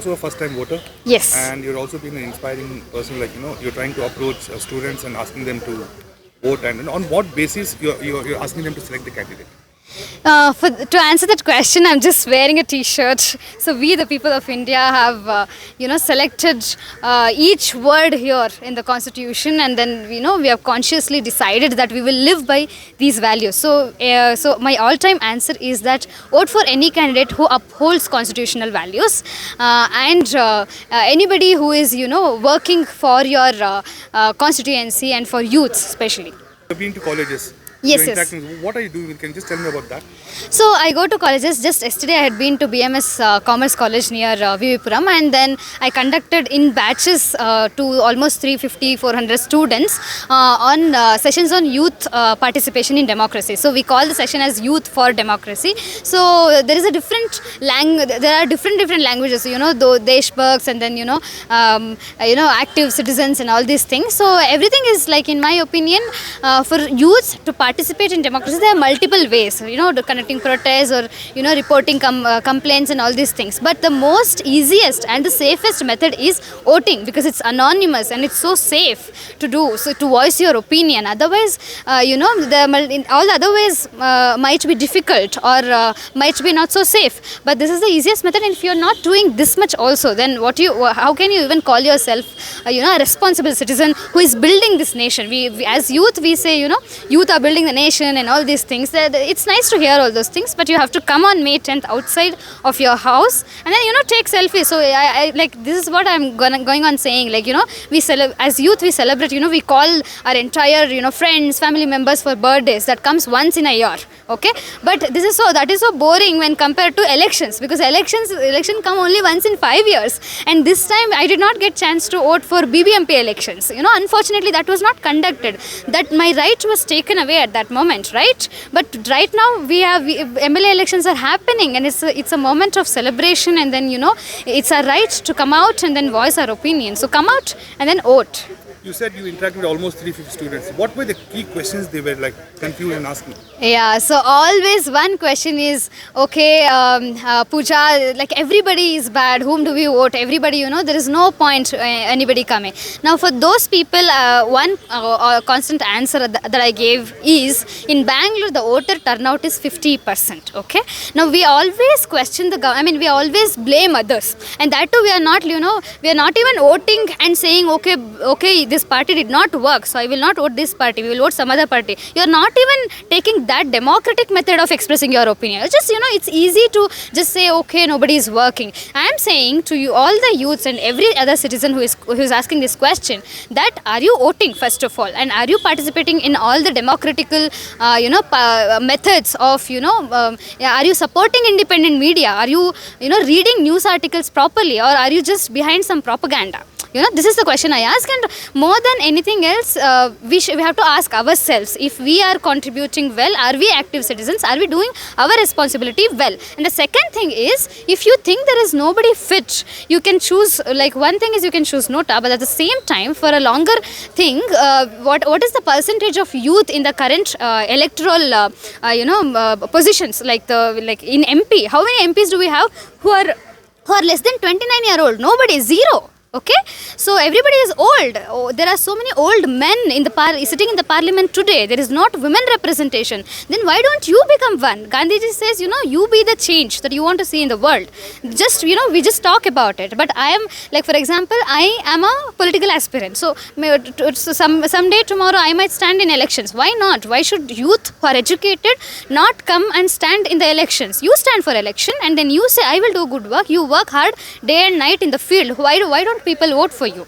also a first time voter. Yes. And you're also been an inspiring person, like, you're trying to approach students and asking them to vote. And on what basis you're asking them to select the candidate? To answer that question, I'm just wearing a T-shirt. So we, the people of India, have selected each word here in the Constitution, and then we have consciously decided that we will live by these values. So my all-time answer is that vote for any candidate who upholds constitutional values, and anybody who is working for your constituency and for youth especially. You've been to colleges. Yes, You're yes. interacting. What are you doing? Can you just tell me about that? So I go to colleges. Just yesterday I had been to BMS Commerce College near Vivipuram, and then I conducted in batches to almost 350-400 students on sessions on youth participation in democracy. So we call the session as Youth for Democracy. So there is a different there are different languages, though Deshbhakts, and then active citizens and all these things. So everything is, like, in my opinion, for youth to participate in democracy, there are multiple ways, conducting protests or reporting complaints and all these things. But the most easiest and the safest method is voting, because it's anonymous and it's so safe to do, so to voice your opinion. Otherwise, all the other ways might be difficult or might be not so safe. But this is the easiest method, and if you're not doing this much also, then how can you even call yourself a responsible citizen who is building this nation? We as youth, we say youth are building the nation and all these things. It's nice to hear all those things, but you have to come on May 10th outside of your house and then take selfies. So I like, this is what I'm going on saying, like, we as youth we celebrate, we call our entire friends, family members for birthdays. That comes once in a year, okay? But that is so boring when compared to elections, because election come only once in 5 years, and this time I did not get chance to vote for BBMP elections. Unfortunately that was not conducted. That my right was taken away at that moment, right? But right now MLA elections are happening, and it's a moment of celebration, and then it's our right to come out and then voice our opinion. So come out and then vote. You said you interacted with almost 350 students. What were the key questions they were confused and asking? Yeah, so always one question is, okay, Pooja, like, everybody is bad, whom do we vote? Everybody, there is no point anybody coming. Now for those people, one constant answer that I gave is, in Bangalore the voter turnout is 50%, okay? Now we always question the government, we always blame others, and that too we are not even voting and saying, okay, this party did not work, so I will not vote this party, we will vote some other party. You are not even taking that democratic method of expressing your opinion. It's just, it's easy to just say, okay, nobody is working. I am saying to you, all the youths and every other citizen who is asking this question, that are you voting first of all, and are you participating in all the democratical methods of are you supporting independent media? Are you reading news articles properly, or are you just behind some propaganda? This is the question I ask, and more than anything else, we have to ask ourselves, if we are contributing well, are we active citizens, are we doing our responsibility well? And the second thing is, if you think there is nobody fit, you can choose, like, one thing is you can choose Nota, but at the same time, for a longer thing, what is the percentage of youth in the current electoral positions, like in MP? How many MPs do we have who are less than 29-year-old? Nobody, zero. Okay, so everybody is old. There are so many old men sitting in the parliament today. There is not women representation. Then why don't you become one? Gandhiji says, you be the change that you want to see in the world. Just, we just talk about it. But I am, like, for example, I am a political aspirant. So someday, tomorrow, I might stand in elections. Why not? Why should youth who are educated not come and stand in the elections? You stand for election, and then you say, I will do good work. You work hard day and night in the field. Why don't people vote for you?